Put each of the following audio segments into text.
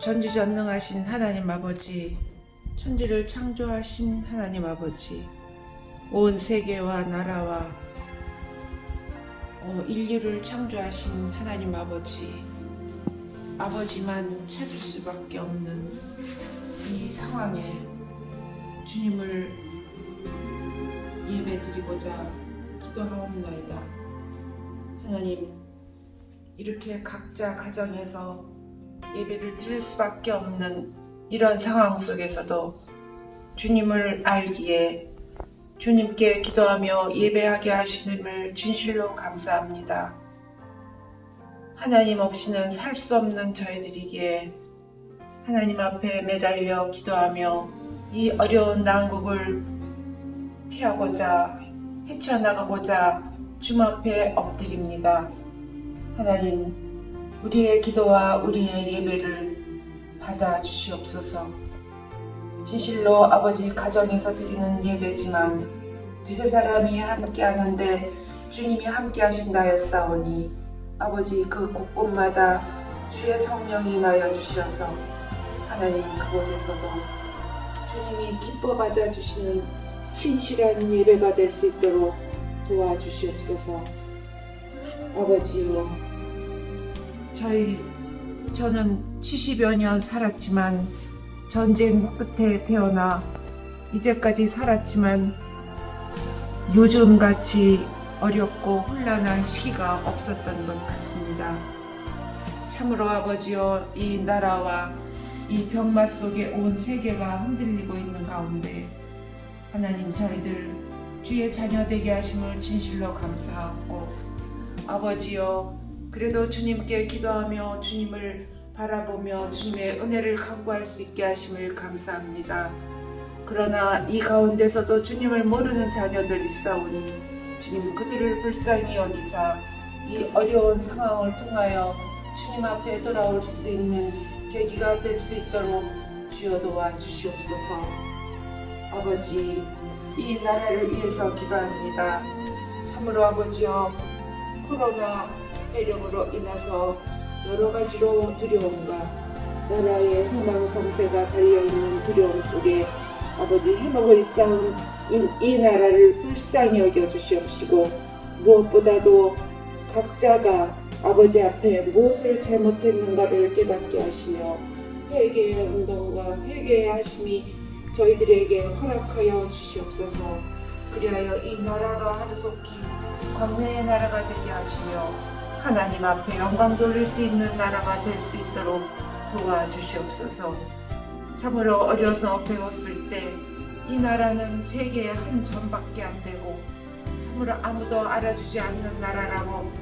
전지전능하신 하나님 아버지, 천지를 창조하신 하나님 아버지, 온 세계와 나라와 인류를 창조하신 하나님 아버지, 아버지만 찾을 수밖에 없는 이 상황에 주님을 예배드리고자 기도하옵나이다. 하나님, 이렇게 각자 가정에서 예배를 드릴 수밖에 없는 이런 상황 속에서도 주님을 알기에 주님께 기도하며 예배하게 하시님을 진실로 감사합니다. 하나님 없이는 살 수 없는 저희들이기에 하나님 앞에 매달려 기도하며 이 어려운 난국을 피하고자 헤쳐나가고자 주님 앞에 엎드립니다. 하나님, 우리의 기도와 우리의 예배를 받아주시옵소서. 진실로 아버지 가정에서 드리는 예배지만 두세 사람이 함께 하는데 주님이 함께 하신다 하였사오니 아버지 그 곳곳마다 주의 성령이 임하여 주시어서 하나님 그곳에서도 주님이 기뻐 받아주시는 신실한 예배가 될 수 있도록 도와주시옵소서. 아버지요, 저는 70여 년 살았지만 전쟁 끝에 태어나 이제까지 살았지만 요즘같이 어렵고 혼란한 시기가 없었던 것 같습니다. 참으로 아버지여, 이 나라와 이 병마 속에 온 세계가 흔들리고 있는 가운데 하나님, 저희들 주의 자녀 되게 하심을 진실로 감사하고 아버지여, 그래도 주님께 기도하며 주님을 바라보며 주님의 은혜를 간구할 수 있게 하심을 감사합니다. 그러나 이 가운데서도 주님을 모르는 자녀들 있사오니 주님 그들을 불쌍히 여기사 이 어려운 상황을 통하여 주님 앞에 돌아올 수 있는 계기가 될 수 있도록 주여 도와주시옵소서. 아버지, 이 나라를 위해서 기도합니다. 참으로 아버지여, 코로나 해령으로 인해서 여러 가지로 두려움과 나라의 희망성쇠가 달려있는 두려움 속에 아버지 해먹을 쌓은 이 나라를 불쌍히 여겨 주시옵시고, 무엇보다도 각자가 아버지 앞에 무엇을 잘못했는가를 깨닫게 하시며 회개의 운동과 회개의 하심이 저희들에게 허락하여 주시옵소서. 그리하여 이 나라가 하루속히 광야의 나라가 되게 하시며 하나님 앞에 영광 돌릴 수 있는 나라가 될 수 있도록 도와주시옵소서. 참으로 어려서 배웠을 때 이 나라는 세계의 한 점밖에 안 되고 참으로 아무도 알아주지 않는 나라라고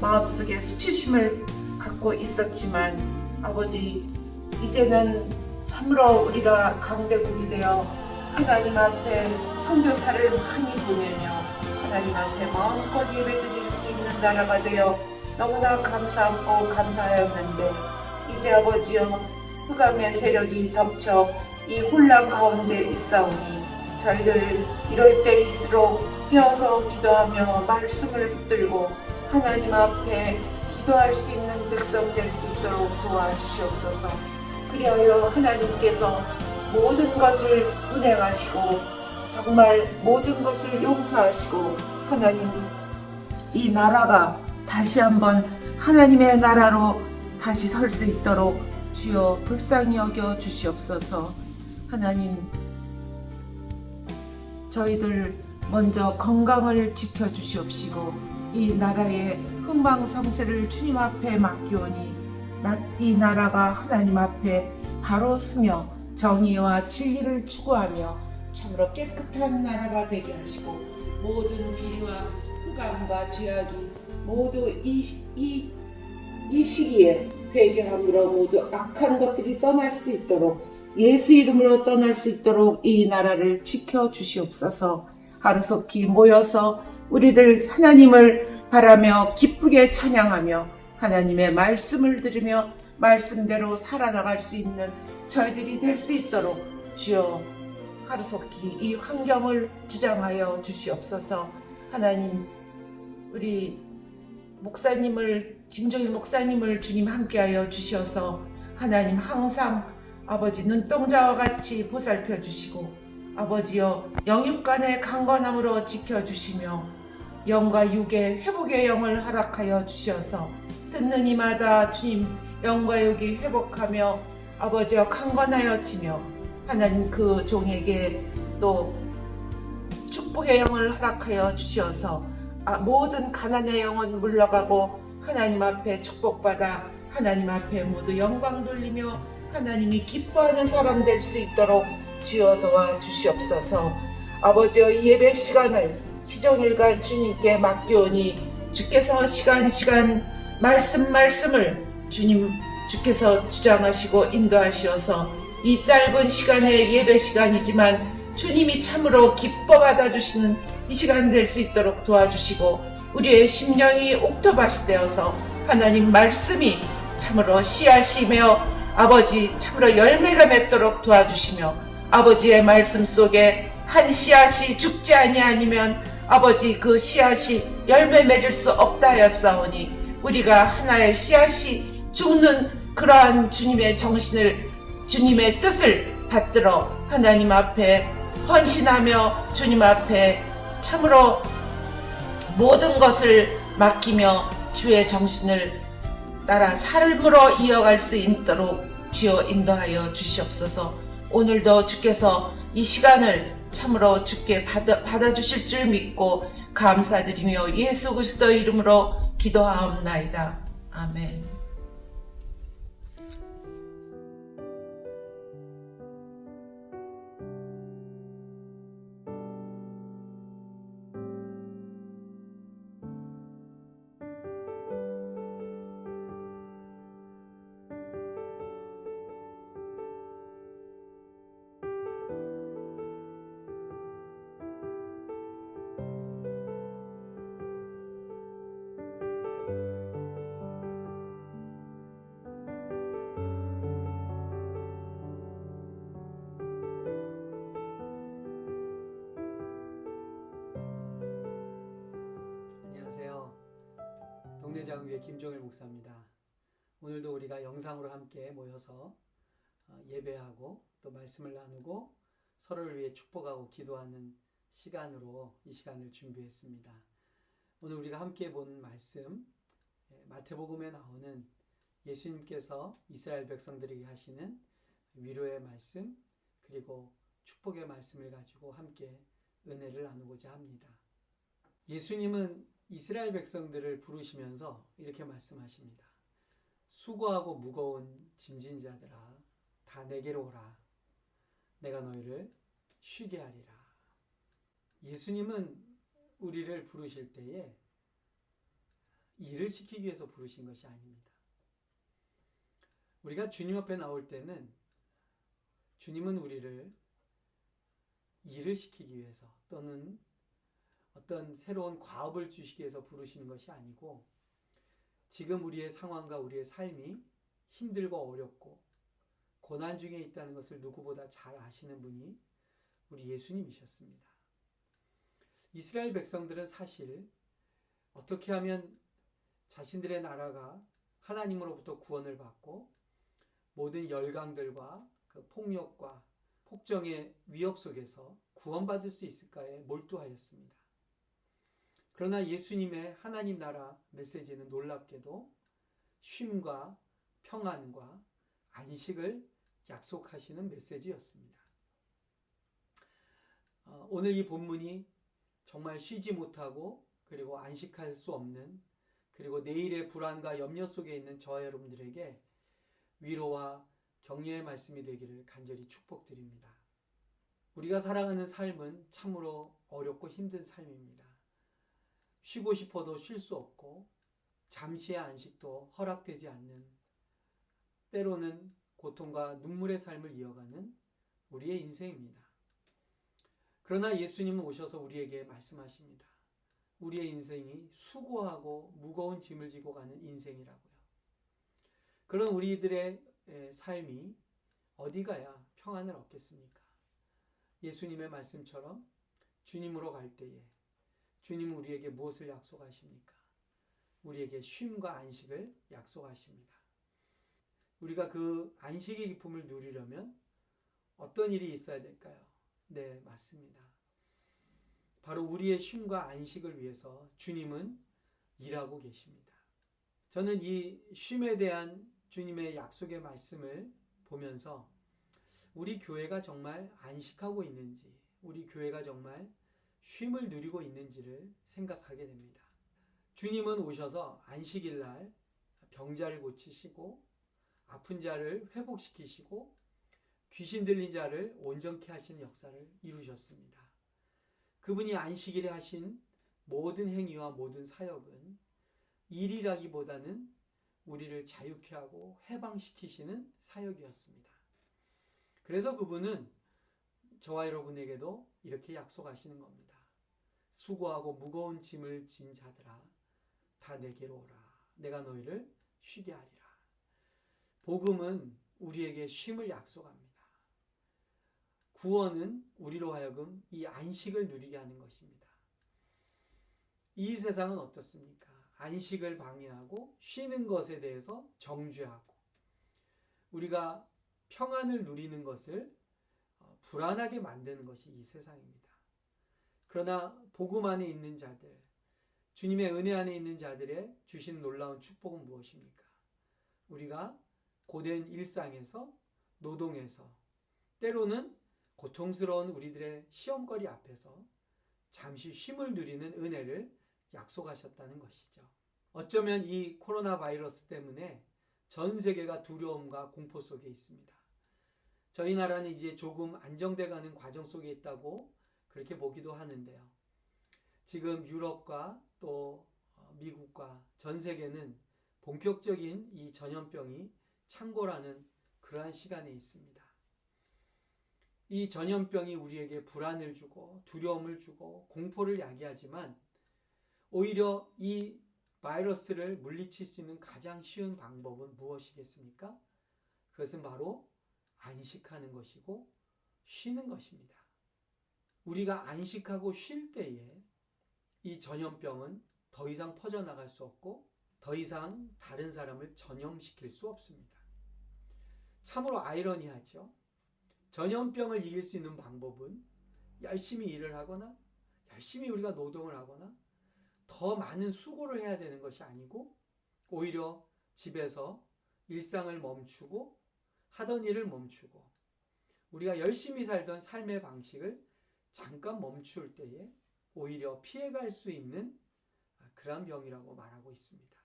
마음속에 수치심을 갖고 있었지만 아버지, 이제는 참으로 우리가 강대국이 되어 하나님 앞에 선교사를 많이 보내며 하나님 앞에 마음껏 예배드릴 수 있는 나라가 되어 너무나 감사하고 감사하였는데 이제 아버지여, 흑암의 세력이 덮쳐 이 혼란 가운데 있사오니 저희들 이럴 때일수록 깨어서 기도하며 말씀을 붙들고 하나님 앞에 기도할 수 있는 백성 될 수 있도록 도와주시옵소서. 그리하여 하나님께서 모든 것을 운행하시고 정말 모든 것을 용서하시고 하나님, 이 나라가 다시 한번 하나님의 나라로 다시 설 수 있도록 주여 불쌍히 여겨 주시옵소서. 하나님, 저희들 먼저 건강을 지켜주시옵시고 이 나라의 흥망성쇠를 주님 앞에 맡기오니 이 나라가 하나님 앞에 바로 서며 정의와 진리를 추구하며 참으로 깨끗한 나라가 되게 하시고 모든 비리와 흑암과 죄악이 모두 이 시기에 회개함으로 모두 악한 것들이 떠날 수 있도록 예수 이름으로 떠날 수 있도록 이 나라를 지켜주시옵소서. 하루속히 모여서 우리들 하나님을 바라며 기쁘게 찬양하며 하나님의 말씀을 들으며 말씀대로 살아나갈 수 있는 저희들이 될 수 있도록 주여 하루속히 이 환경을 주장하여 주시옵소서. 하나님, 우리 목사님을, 김종일 목사님을 주님 함께하여 주셔서 하나님 항상 아버지 눈동자와 같이 보살펴 주시고 아버지여 영육간의 강건함으로 지켜주시며 영과 육의 회복의 영을 허락하여 주셔서 듣는 이마다 주님 영과 육이 회복하며 아버지여 강건하여지며 하나님 그 종에게 또 축복의 영을 허락하여 주셔서 모든 가난의 영은 물러가고 하나님 앞에 축복받아 하나님 앞에 모두 영광 돌리며 하나님이 기뻐하는 사람 될 수 있도록 주여 도와주시옵소서. 아버지여 이 예배 시간을 시종일관 주님께 맡기오니 주께서 시간 말씀을 주께서 주장하시고 인도하시어서 이 짧은 시간의 예배 시간이지만 주님이 참으로 기뻐 받아주시는 이 시간 될 수 있도록 도와주시고 우리의 심령이 옥토밭이 되어서 하나님 말씀이 참으로 씨앗이며 아버지 참으로 열매가 맺도록 도와주시며 아버지의 말씀 속에 한 씨앗이 죽지 아니하면 아버지 그 씨앗이 열매 맺을 수 없다 하였사오니 우리가 하나의 씨앗이 죽는 그러한 주님의 정신을 주님의 뜻을 받들어 하나님 앞에 헌신하며 주님 앞에 참으로 모든 것을 맡기며 주의 정신을 따라 삶으로 이어갈 수 있도록 주여 인도하여 주시옵소서. 오늘도 주께서 이 시간을 참으로 주께 받아주실 줄 믿고 감사드리며 예수 그리스도 이름으로 기도하옵나이다. 아멘. 동네장로교회 김종일 목사입니다. 오늘도 우리가 영상으로 함께 모여서 예배하고 또 말씀을 나누고 서로를 위해 축복하고 기도하는 시간으로 이 시간을 준비했습니다. 오늘 우리가 함께 본 말씀 마태복음에 나오는 예수님께서 이스라엘 백성들에게 하시는 위로의 말씀 그리고 축복의 말씀을 가지고 함께 은혜를 나누고자 합니다. 예수님은 이스라엘 백성들을 부르시면서 이렇게 말씀하십니다. 수고하고 무거운 짐진 자들아 다 내게로 오라. 내가 너희를 쉬게 하리라. 예수님은 우리를 부르실 때에 일을 시키기 위해서 부르신 것이 아닙니다. 우리가 주님 앞에 나올 때는 주님은 우리를 일을 시키기 위해서 또는 어떤 새로운 과업을 주시기 위해서 부르시는 것이 아니고 지금 우리의 상황과 우리의 삶이 힘들고 어렵고 고난 중에 있다는 것을 누구보다 잘 아시는 분이 우리 예수님이셨습니다. 이스라엘 백성들은 사실 어떻게 하면 자신들의 나라가 하나님으로부터 구원을 받고 모든 열강들과 그 폭력과 폭정의 위협 속에서 구원받을 수 있을까에 몰두하였습니다. 그러나 예수님의 하나님 나라 메시지는 놀랍게도 쉼과 평안과 안식을 약속하시는 메시지였습니다. 오늘 이 본문이 정말 쉬지 못하고 그리고 안식할 수 없는 그리고 내일의 불안과 염려 속에 있는 저와 여러분들에게 위로와 격려의 말씀이 되기를 간절히 축복드립니다. 우리가 살아가는 삶은 참으로 어렵고 힘든 삶입니다. 쉬고 싶어도 쉴 수 없고 잠시의 안식도 허락되지 않는 때로는 고통과 눈물의 삶을 이어가는 우리의 인생입니다. 그러나 예수님은 오셔서 우리에게 말씀하십니다. 우리의 인생이 수고하고 무거운 짐을 지고 가는 인생이라고요. 그런 우리들의 삶이 어디 가야 평안을 얻겠습니까? 예수님의 말씀처럼 주님으로 갈 때에 주님은 우리에게 무엇을 약속하십니까? 우리에게 쉼과 안식을 약속하십니다. 우리가 그 안식의 기쁨을 누리려면 어떤 일이 있어야 될까요? 네, 맞습니다. 바로 우리의 쉼과 안식을 위해서 주님은 일하고 계십니다. 저는 이 쉼에 대한 주님의 약속의 말씀을 보면서 우리 교회가 정말 안식하고 있는지, 우리 교회가 정말 쉼을 누리고 있는지를 생각하게 됩니다. 주님은 오셔서 안식일 날 병자를 고치시고 아픈 자를 회복시키시고 귀신 들린 자를 온전케 하시는 역사를 이루셨습니다. 그분이 안식일에 하신 모든 행위와 모든 사역은 일이라기보다는 우리를 자유케 하고 해방시키시는 사역이었습니다. 그래서 그분은 저와 여러분에게도 이렇게 약속하시는 겁니다. 수고하고 무거운 짐을 진 자들아 다 내게로 오라. 내가 너희를 쉬게 하리라. 복음은 우리에게 쉼을 약속합니다. 구원은 우리로 하여금 이 안식을 누리게 하는 것입니다. 이 세상은 어떻습니까? 안식을 방해하고 쉬는 것에 대해서 정죄하고 우리가 평안을 누리는 것을 불안하게 만드는 것이 이 세상입니다. 그러나 복음 안에 있는 자들, 주님의 은혜 안에 있는 자들의 주신 놀라운 축복은 무엇입니까? 우리가 고된 일상에서 노동에서 때로는 고통스러운 우리들의 시험거리 앞에서 잠시 쉼을 누리는 은혜를 약속하셨다는 것이죠. 어쩌면 이 코로나 바이러스 때문에 전 세계가 두려움과 공포 속에 있습니다. 저희 나라는 이제 조금 안정돼가는 과정 속에 있다고 그렇게 보기도 하는데요. 지금 유럽과 또 미국과 전 세계는 본격적인 이 전염병이 창궐하는 그러한 시간에 있습니다. 이 전염병이 우리에게 불안을 주고 두려움을 주고 공포를 야기하지만 오히려 이 바이러스를 물리칠 수 있는 가장 쉬운 방법은 무엇이겠습니까? 그것은 바로 안식하는 것이고 쉬는 것입니다. 우리가 안식하고 쉴 때에 이 전염병은 더 이상 퍼져나갈 수 없고 더 이상 다른 사람을 전염시킬 수 없습니다. 참으로 아이러니하죠. 전염병을 이길 수 있는 방법은 열심히 일을 하거나 열심히 우리가 노동을 하거나 더 많은 수고를 해야 되는 것이 아니고 오히려 집에서 일상을 멈추고 하던 일을 멈추고 우리가 열심히 살던 삶의 방식을 잠깐 멈출 때에 오히려 피해갈 수 있는 그런 병이라고 말하고 있습니다.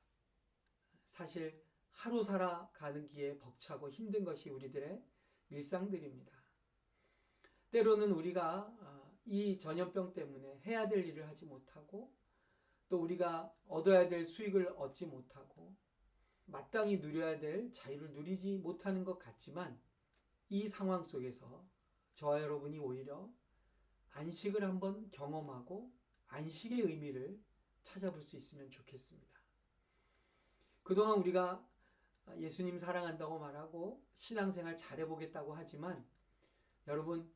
사실 하루 살아가기에 벅차고 힘든 것이 우리들의 일상들입니다. 때로는 우리가 이 전염병 때문에 해야 될 일을 하지 못하고 또 우리가 얻어야 될 수익을 얻지 못하고 마땅히 누려야 될 자유를 누리지 못하는 것 같지만 이 상황 속에서 저와 여러분이 오히려 안식을 한번 경험하고 안식의 의미를 찾아볼 수 있으면 좋겠습니다. 그동안 우리가 예수님 사랑한다고 말하고 신앙생활 잘해보겠다고 하지만 여러분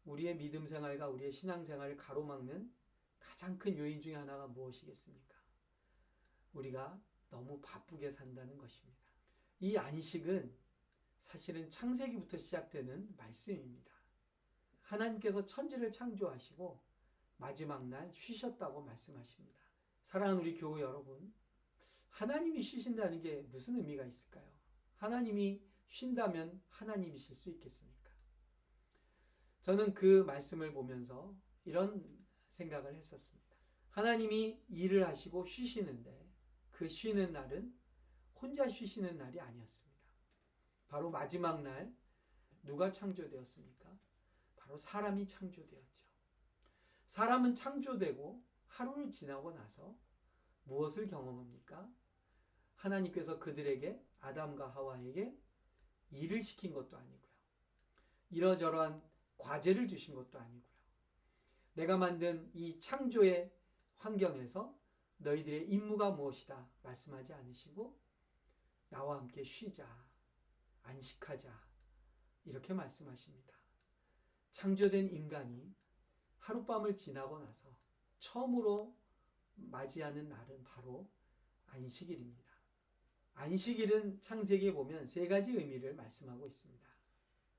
우리의 믿음 생활과 우리의 신앙생활을 가로막는 가장 큰 요인 중에 하나가 무엇이겠습니까? 우리가 너무 바쁘게 산다는 것입니다. 이 안식은 사실은 창세기부터 시작되는 말씀입니다. 하나님께서 천지를 창조하시고 마지막 날 쉬셨다고 말씀하십니다. 사랑하는 우리 교우 여러분, 하나님이 쉬신다는 게 무슨 의미가 있을까요? 하나님이 쉰다면 하나님이실 수 있겠습니까? 저는 그 말씀을 보면서 이런 생각을 했었습니다. 하나님이 일을 하시고 쉬시는데 그 쉬는 날은 혼자 쉬시는 날이 아니었습니다. 바로 마지막 날 누가 창조되었습니까? 바로 사람이 창조되었죠. 사람은 창조되고 하루를 지나고 나서 무엇을 경험합니까? 하나님께서 그들에게 아담과 하와에게 일을 시킨 것도 아니고요. 이러저러한 과제를 주신 것도 아니고요. 내가 만든 이 창조의 환경에서 너희들의 임무가 무엇이다 말씀하지 않으시고 나와 함께 쉬자, 안식하자 이렇게 말씀하십니다. 창조된 인간이 하룻밤을 지나고 나서 처음으로 맞이하는 날은 바로 안식일입니다. 안식일은 창세기에 보면 세 가지 의미를 말씀하고 있습니다.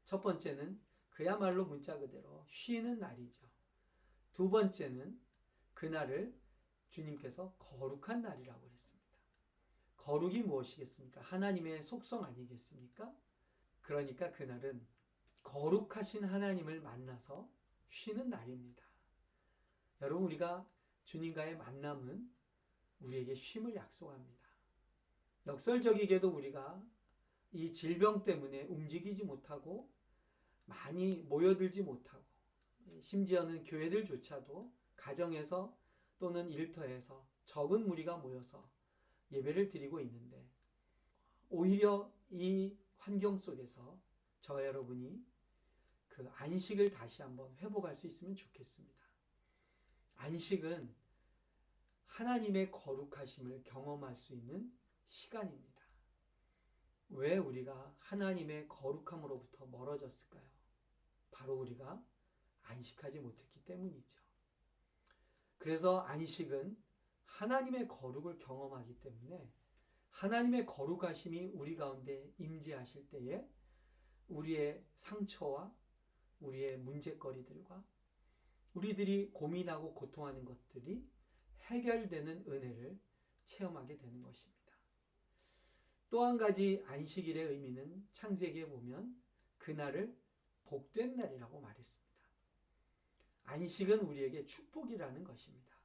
첫 번째는 그야말로 문자 그대로 쉬는 날이죠. 두 번째는 그날을 주님께서 거룩한 날이라고 했습니다. 거룩이 무엇이겠습니까? 하나님의 속성 아니겠습니까? 그러니까 그날은 거룩하신 하나님을 만나서 쉬는 날입니다. 여러분, 우리가 주님과의 만남은 우리에게 쉼을 약속합니다. 역설적이게도 우리가 이 질병 때문에 움직이지 못하고 많이 모여들지 못하고 심지어는 교회들조차도 가정에서 또는 일터에서 적은 무리가 모여서 예배를 드리고 있는데 오히려 이 환경 속에서 저와 여러분이 그 안식을 다시 한번 회복할 수 있으면 좋겠습니다. 안식은 하나님의 거룩하심을 경험할 수 있는 시간입니다. 왜 우리가 하나님의 거룩함으로부터 멀어졌을까요? 바로 우리가 안식하지 못했기 때문이죠. 그래서 안식은 하나님의 거룩을 경험하기 때문에 하나님의 거룩하심이 우리 가운데 임재하실 때에 우리의 상처와 우리의 문제거리들과 우리들이 고민하고 고통하는 것들이 해결되는 은혜를 체험하게 되는 것입니다. 또 한 가지 안식일의 의미는 창세기에 보면 그날을 복된 날이라고 말했습니다. 안식은 우리에게 축복이라는 것입니다.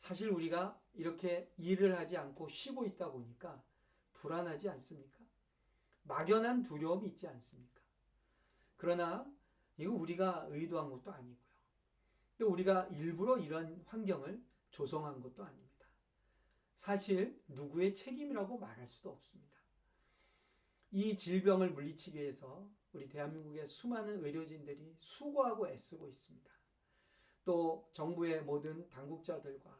사실 우리가 이렇게 일을 하지 않고 쉬고 있다 보니까 불안하지 않습니까? 막연한 두려움이 있지 않습니까? 그러나 이거 우리가 의도한 것도 아니고요. 또 우리가 일부러 이런 환경을 조성한 것도 아닙니다. 사실 누구의 책임이라고 말할 수도 없습니다. 이 질병을 물리치기 위해서 우리 대한민국의 수많은 의료진들이 수고하고 애쓰고 있습니다. 또 정부의 모든 당국자들과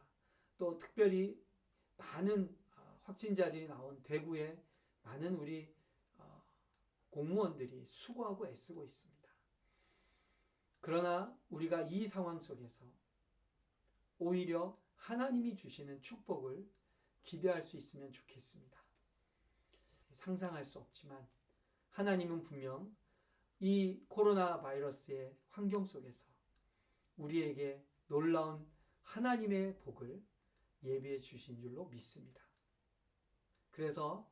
또 특별히 많은 확진자들이 나온 대구의 많은 우리 공무원들이 수고하고 애쓰고 있습니다. 그러나 우리가 이 상황 속에서 오히려 하나님이 주시는 축복을 기대할 수 있으면 좋겠습니다. 상상할 수 없지만 하나님은 분명 이 코로나 바이러스의 환경 속에서 우리에게 놀라운 하나님의 복을 예비해 주신 줄로 믿습니다. 그래서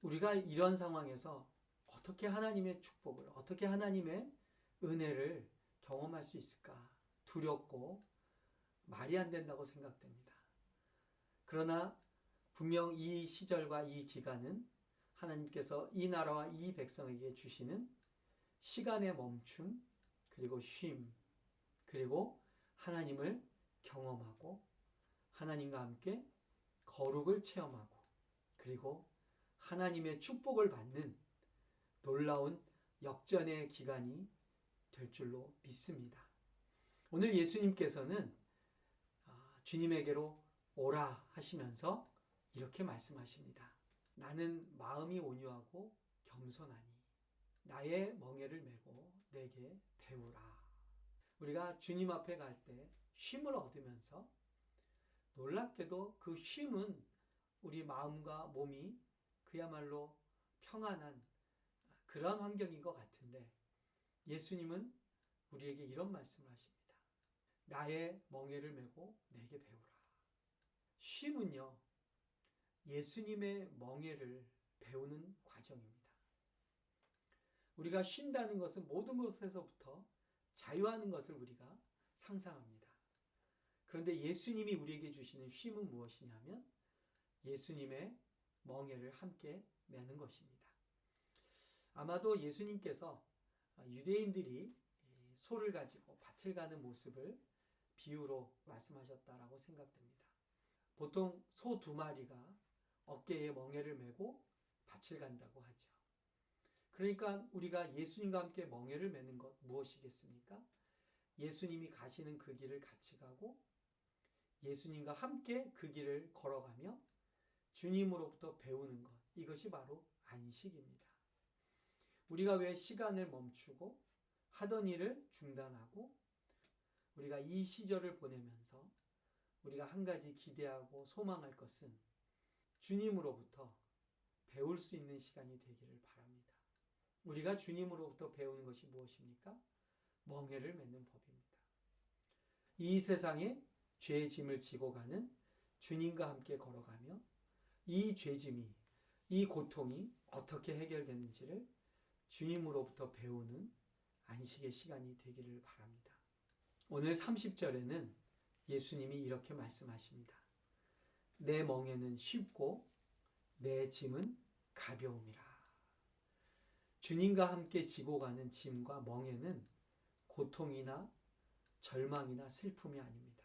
우리가 이런 상황에서 어떻게 하나님의 축복을, 어떻게 하나님의 은혜를 경험할 수 있을까? 두렵고 말이 안 된다고 생각됩니다. 그러나 분명 이 시절과 이 기간은 하나님께서 이 나라와 이 백성에게 주시는 시간의 멈춤, 그리고 쉼, 그리고 하나님을 경험하고 하나님과 함께 거룩을 체험하고 그리고 하나님의 축복을 받는 놀라운 역전의 기간이 될 줄로 믿습니다. 오늘 예수님께서는 주님에게로 오라 하시면서 이렇게 말씀하십니다. 나는 마음이 온유하고 겸손하니 나의 멍에를 메고 내게 배우라. 우리가 주님 앞에 갈 때 쉼을 얻으면서 놀랍게도 그 쉼은 우리 마음과 몸이 그야말로 평안한 그런 환경인 것 같은데 예수님은 우리에게 이런 말씀을 하십니다. 나의 멍에를 메고 내게 배우라. 쉼은요, 예수님의 멍에를 배우는 과정입니다. 우리가 쉰다는 것은 모든 것에서부터 자유하는 것을 우리가 상상합니다. 그런데 예수님이 우리에게 주시는 쉼은 무엇이냐면 예수님의 멍에를 함께 매는 것입니다. 아마도 예수님께서 유대인들이 소를 가지고 밭을 가는 모습을 비유로 말씀하셨다라고 생각됩니다. 보통 소 2마리가 어깨에 멍에를 메고 밭을 간다고 하죠. 그러니까 우리가 예수님과 함께 멍에를 매는 것 무엇이겠습니까? 예수님이 가시는 그 길을 같이 가고 예수님과 함께 그 길을 걸어가며 주님으로부터 배우는 것, 이것이 바로 안식입니다. 우리가 왜 시간을 멈추고 하던 일을 중단하고 우리가 이 시절을 보내면서 우리가 한 가지 기대하고 소망할 것은 주님으로부터 배울 수 있는 시간이 되기를 바랍니다. 우리가 주님으로부터 배우는 것이 무엇입니까? 멍에를 맺는 법입니다. 이 세상에 죄의 짐을 지고 가는 주님과 함께 걸어가며 이 죄짐이, 이 고통이 어떻게 해결되는지를 주님으로부터 배우는 안식의 시간이 되기를 바랍니다. 오늘 30절에는 예수님이 이렇게 말씀하십니다. 내 멍에는 쉽고 내 짐은 가벼움이라. 주님과 함께 지고 가는 짐과 멍에는 고통이나 절망이나 슬픔이 아닙니다.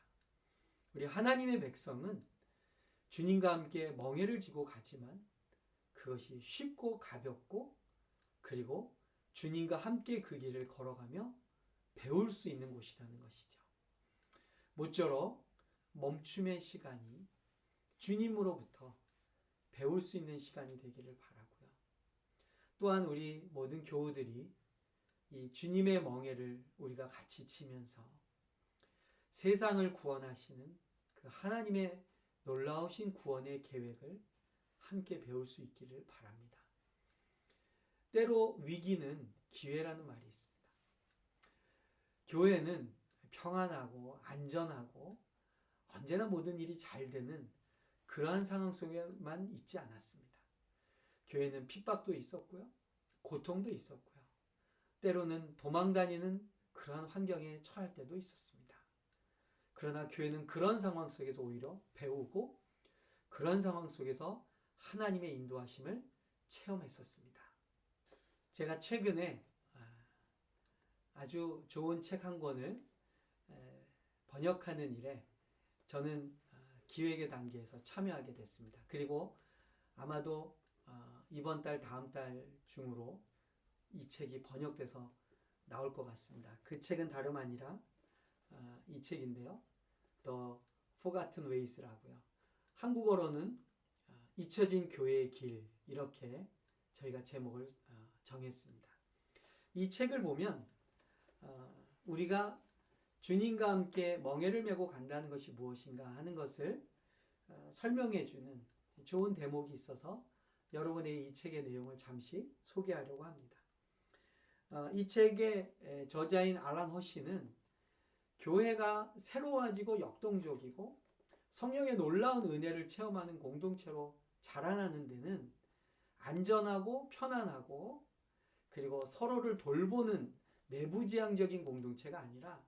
우리 하나님의 백성은 주님과 함께 멍에를 지고 가지만 그것이 쉽고 가볍고 그리고 주님과 함께 그 길을 걸어가며 배울 수 있는 곳이라는 것이죠. 모쪼록 멈춤의 시간이 주님으로부터 배울 수 있는 시간이 되기를 바라고요. 또한 우리 모든 교우들이 이 주님의 멍에를 우리가 같이 지면서 세상을 구원하시는 그 하나님의 놀라우신 구원의 계획을 함께 배울 수 있기를 바랍니다. 때로 위기는 기회라는 말이 있습니다. 교회는 평안하고 안전하고 언제나 모든 일이 잘 되는 그러한 상황 속에만 있지 않았습니다. 교회는 핍박도 있었고요. 고통도 있었고요. 때로는 도망다니는 그러한 환경에 처할 때도 있었습니다. 그러나 교회는 그런 상황 속에서 오히려 배우고 그런 상황 속에서 하나님의 인도하심을 체험했었습니다. 제가 최근에 아주 좋은 책 한 권을 번역하는 일에 저는 기획의 단계에서 참여하게 됐습니다. 그리고 아마도 이번 달 다음 달 중으로 이 책이 번역돼서 나올 것 같습니다. 그 책은 다름 아니라 이 책인데요. The Forgotten Ways라고요. 한국어로는 잊혀진 교회의 길, 이렇게 저희가 제목을 정했습니다. 이 책을 보면 우리가 주님과 함께 멍에를 메고 간다는 것이 무엇인가 하는 것을 설명해 주는 좋은 대목이 있어서 여러분의 이 책의 내용을 잠시 소개하려고 합니다. 이 책의 저자인 알란 허시는 교회가 새로워지고 역동적이고 성령의 놀라운 은혜를 체험하는 공동체로 자라나는 데는 안전하고 편안하고 그리고 서로를 돌보는 내부지향적인 공동체가 아니라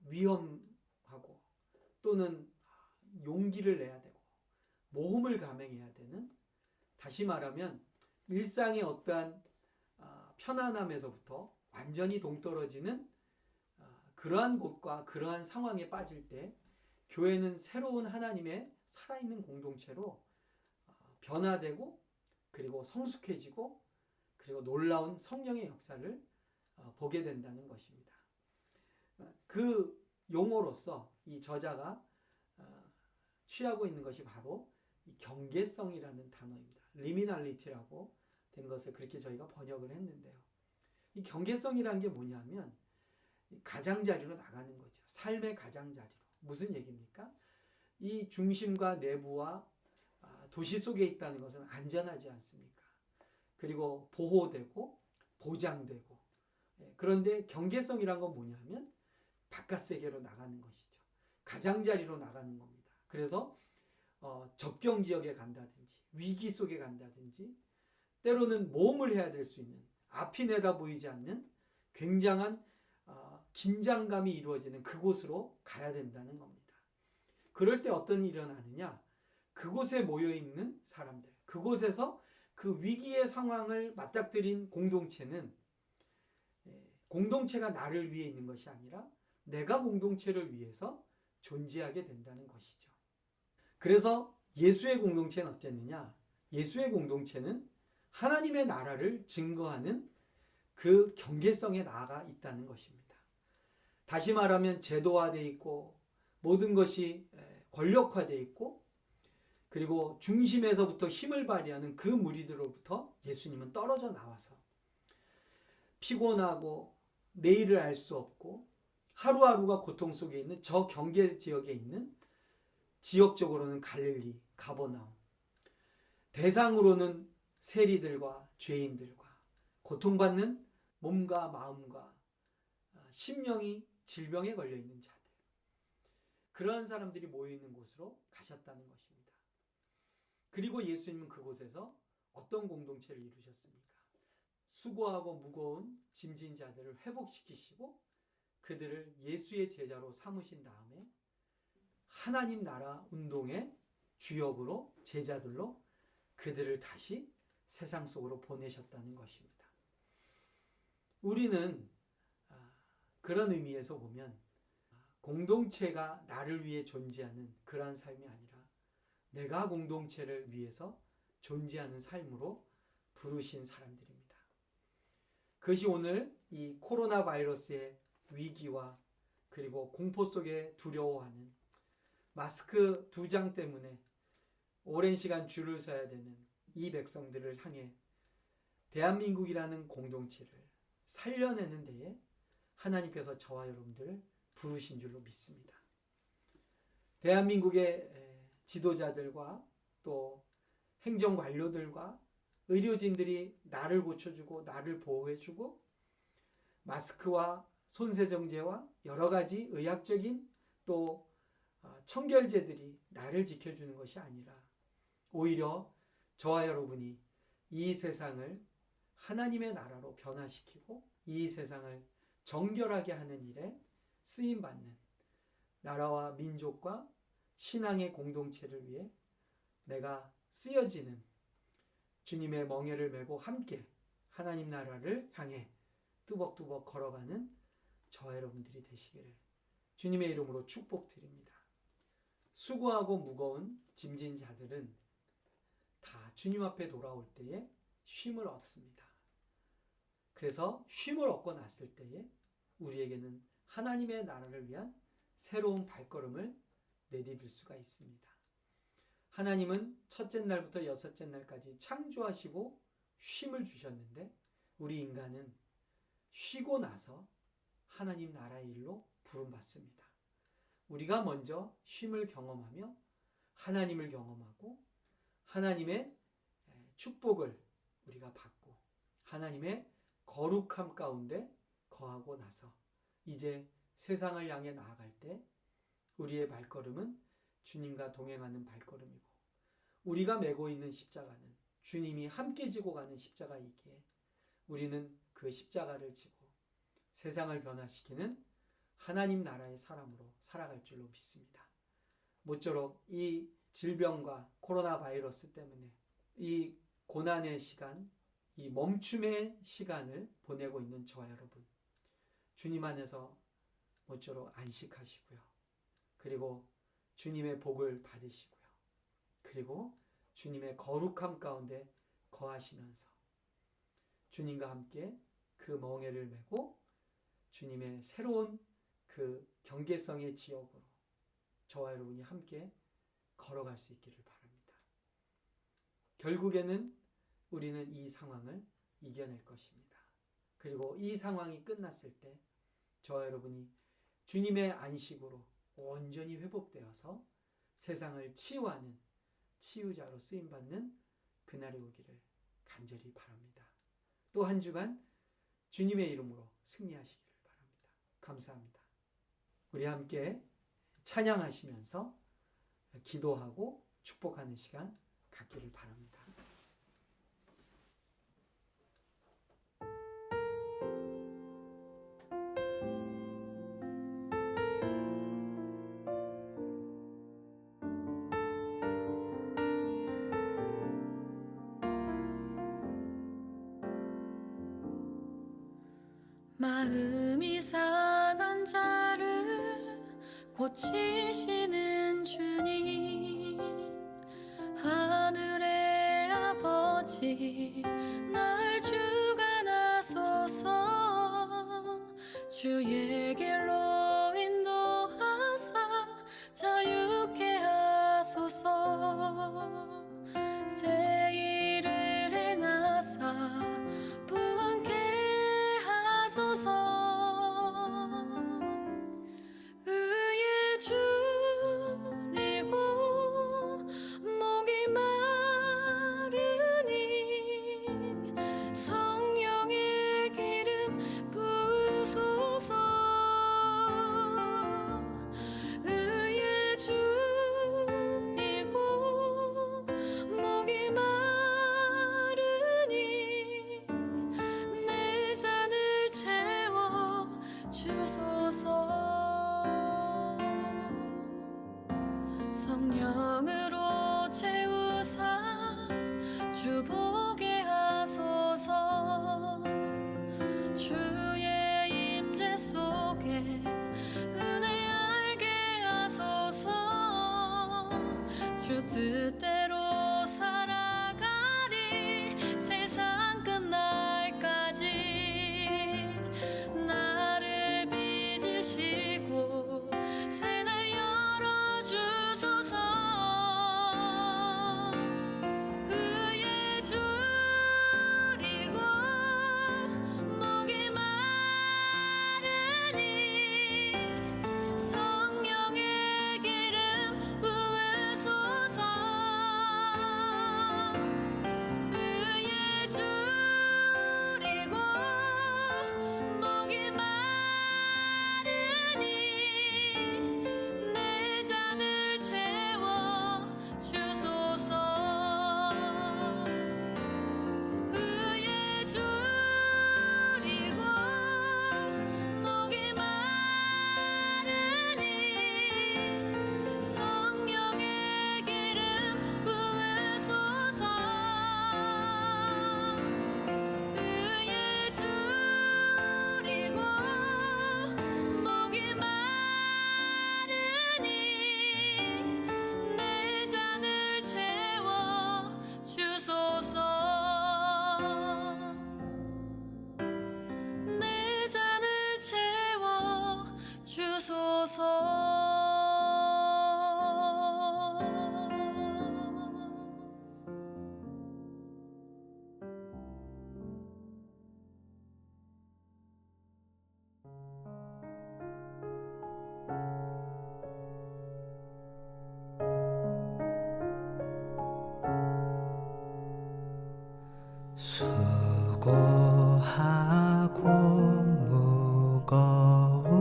위험하고 또는 용기를 내야 되고 모험을 감행해야 되는, 다시 말하면 일상의 어떠한 편안함에서부터 완전히 동떨어지는 그러한 곳과 그러한 상황에 빠질 때 교회는 새로운 하나님의 살아있는 공동체로 변화되고 그리고 성숙해지고 그리고 놀라운 성령의 역사를 보게 된다는 것입니다. 그 용어로서 이 저자가 취하고 있는 것이 바로 이 경계성이라는 단어입니다. 리미널리티라고 된 것을 그렇게 저희가 번역을 했는데요. 이 경계성이라는 게 뭐냐면 가장자리로 나가는 거죠. 삶의 가장자리로. 무슨 얘기입니까? 이 중심과 내부와 도시 속에 있다는 것은 안전하지 않습니까? 그리고 보호되고 보장되고. 그런데 경계성이란 건 뭐냐면 바깥 세계로 나가는 것이죠. 가장자리로 나가는 겁니다. 그래서 접경 지역에 간다든지 위기 속에 간다든지 때로는 모험을 해야 될 수 있는, 앞이 내다 보이지 않는 굉장한 긴장감이 이루어지는 그곳으로 가야 된다는 겁니다. 그럴 때 어떤 일이 일어나느냐? 그곳에 모여있는 사람들, 그곳에서 그 위기의 상황을 맞닥뜨린 공동체는 공동체가 나를 위해 있는 것이 아니라 내가 공동체를 위해서 존재하게 된다는 것이죠. 그래서 예수의 공동체는 어땠느냐? 예수의 공동체는 하나님의 나라를 증거하는 그 경계성에 나아가 있다는 것입니다. 다시 말하면 제도화되어 있고 모든 것이 권력화되어 있고 그리고 중심에서부터 힘을 발휘하는 그 무리들로부터 예수님은 떨어져 나와서 피곤하고 내일을 알 수 없고 하루하루가 고통 속에 있는 저 경계 지역에 있는, 지역적으로는 갈릴리, 가버나움, 대상으로는 세리들과 죄인들과 고통받는 몸과 마음과 심령이 질병에 걸려 있는 자들, 그러한 사람들이 모여 있는 곳으로 가셨다는 것입니다. 그리고 예수님은 그곳에서 어떤 공동체를 이루셨습니까? 수고하고 무거운 짐진 자들을 회복시키시고 그들을 예수의 제자로 삼으신 다음에 하나님 나라 운동의 주역으로, 제자들로 그들을 다시 세상 속으로 보내셨다는 것입니다. 우리는 그런 의미에서 보면 공동체가 나를 위해 존재하는 그러한 삶이 아니라 내가 공동체를 위해서 존재하는 삶으로 부르신 사람들입니다. 그것이 오늘 이 코로나 바이러스의 위기와 그리고 공포 속에 두려워하는 마스크 2장 때문에 오랜 시간 줄을 서야 되는 이 백성들을 향해 대한민국이라는 공동체를 살려내는 데에 하나님께서 저와 여러분들을 부르신 줄로 믿습니다. 대한민국의 지도자들과 또 행정관료들과 의료진들이 나를 고쳐주고 나를 보호해주고 마스크와 손세정제와 여러 가지 의학적인 또 청결제들이 나를 지켜주는 것이 아니라 오히려 저와 여러분이 이 세상을 하나님의 나라로 변화시키고 이 세상을 정결하게 하는 일에 쓰임받는 나라와 민족과 신앙의 공동체를 위해 내가 쓰여지는 주님의 멍에를 메고 함께 하나님 나라를 향해 뚜벅뚜벅 걸어가는 저와 여러분들이 되시기를 주님의 이름으로 축복드립니다. 수고하고 무거운 짐진 자들은 다 주님 앞에 돌아올 때에 쉼을 얻습니다. 그래서 쉼을 얻고 났을 때에 우리에게는 하나님의 나라를 위한 새로운 발걸음을 내디딜 수가 있습니다. 하나님은 첫째 날부터 여섯째 날까지 창조하시고 쉼을 주셨는데 우리 인간은 쉬고 나서 하나님 나라의 일로 부름받습니다. 우리가 먼저 쉼을 경험하며 하나님을 경험하고 하나님의 축복을 우리가 받고 하나님의 거룩함 가운데 거하고 나서 이제 세상을 향해 나아갈 때 우리의 발걸음은 주님과 동행하는 발걸음이고 우리가 메고 있는 십자가는 주님이 함께 지고 가는 십자가이기에 우리는 그 십자가를 지고 세상을 변화시키는 하나님 나라의 사람으로 살아갈 줄로 믿습니다. 모쪼록 이 질병과 코로나 바이러스 때문에 이 고난의 시간, 이 멈춤의 시간을 보내고 있는 저와 여러분, 주님 안에서 모쪼록 안식하시고요. 그리고 주님의 복을 받으시고요. 그리고 주님의 거룩함 가운데 거하시면서 주님과 함께 그 멍에를 메고 주님의 새로운 그 경계성의 지역으로 저와 여러분이 함께 걸어갈 수 있기를 바랍니다. 결국에는 우리는 이 상황을 이겨낼 것입니다. 그리고 이 상황이 끝났을 때 저와 여러분이 주님의 안식으로 온전히 회복되어서 세상을 치유하는 치유자로 쓰임받는 그날이 오기를 간절히 바랍니다. 또 한 주간 주님의 이름으로 승리하시기를 바랍니다. 감사합니다. 우리 함께 찬양하시면서 기도하고 축복하는 시간 갖기를 바랍니다. 마음이 상한 자를 고치시는 주님, 하늘의 아버지 날 주관하소서. 주의 길로 인도하사 자유케 하소서. 새 일을 행하사 부흥케 하소서. 의에 줄이고 목이 주소서. 성령으로 채우사 주 보게 하소서. 주의 임재 속에 은혜 알게 하소서. 주 뜻대로 살아가리 세상 끝날까지. 나를 빚으시고 새날 열어주소서. 의에 줄이고 목이 마르니 성령의 기름 부으소서. 의에 줄이고 목이 마르니 내 잔을 채워 주소서. 의에 줄이고 목이 마르니 성령의 기름 부으소서. 의에 줄이고 목이 마르니 내 잔을 채워 주소서. 내 잔을 채워 주소서. 수고하고 무거운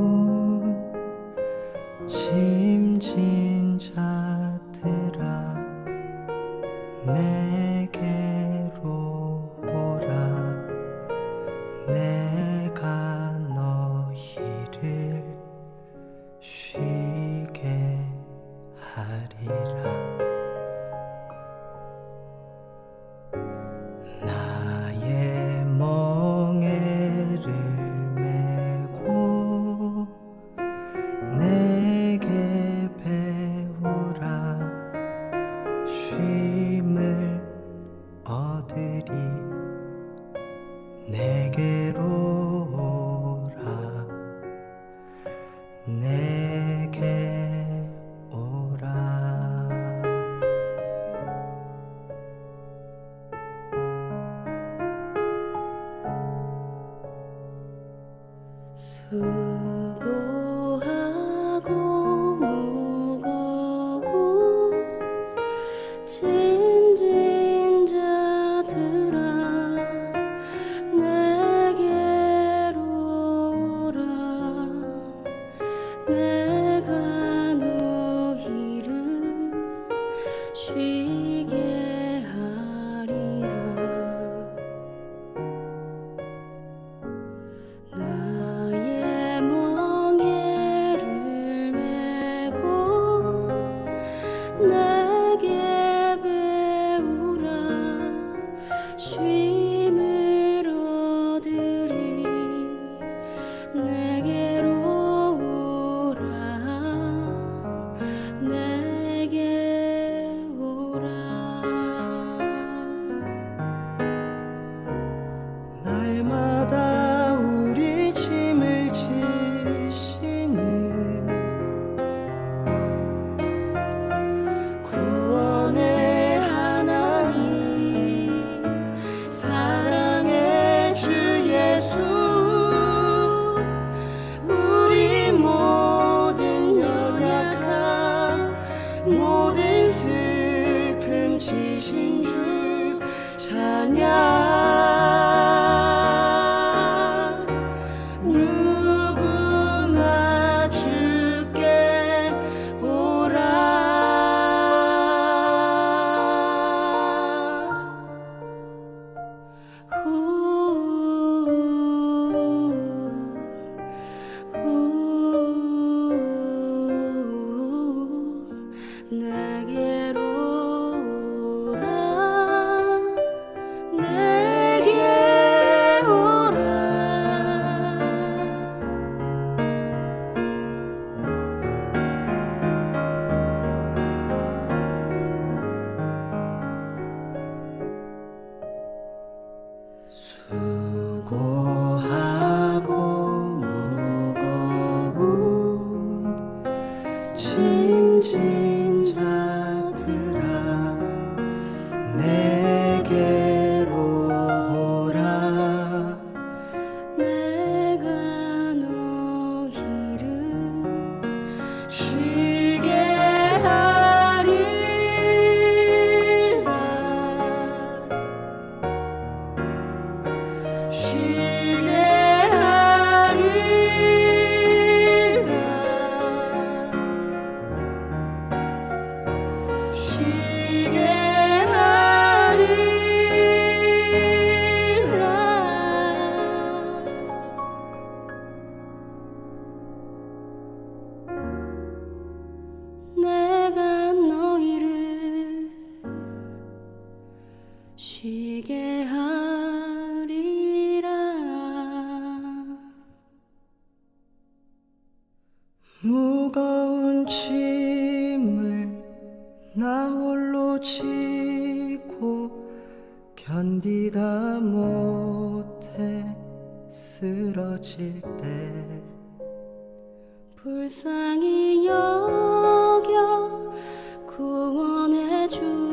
짐진 자들아 내게로 오라. 내가 너희를 쉬게 하리라. 나의 멍에를 메고 내게 배우라. 쉼을 얻으리. 내게로 오라. 내게 오라. 수고하고 무거운 짐진 자들아 내게로 오라. 내가 너희를 쉬게 하리라. 나의 멍에를 메고 내게 배우라. 쉼을 얻으리. 내게로 오라. 빚진 자들아 내게로 오라 내가 너희를 쉬게 하리라 쉬게 하리라 쉬게 내가 너희를 쉬게 하리라. 무거운 짐을 나 홀로 지고 견디다 못해 쓰러질 때 불쌍히 여겨 구원해 주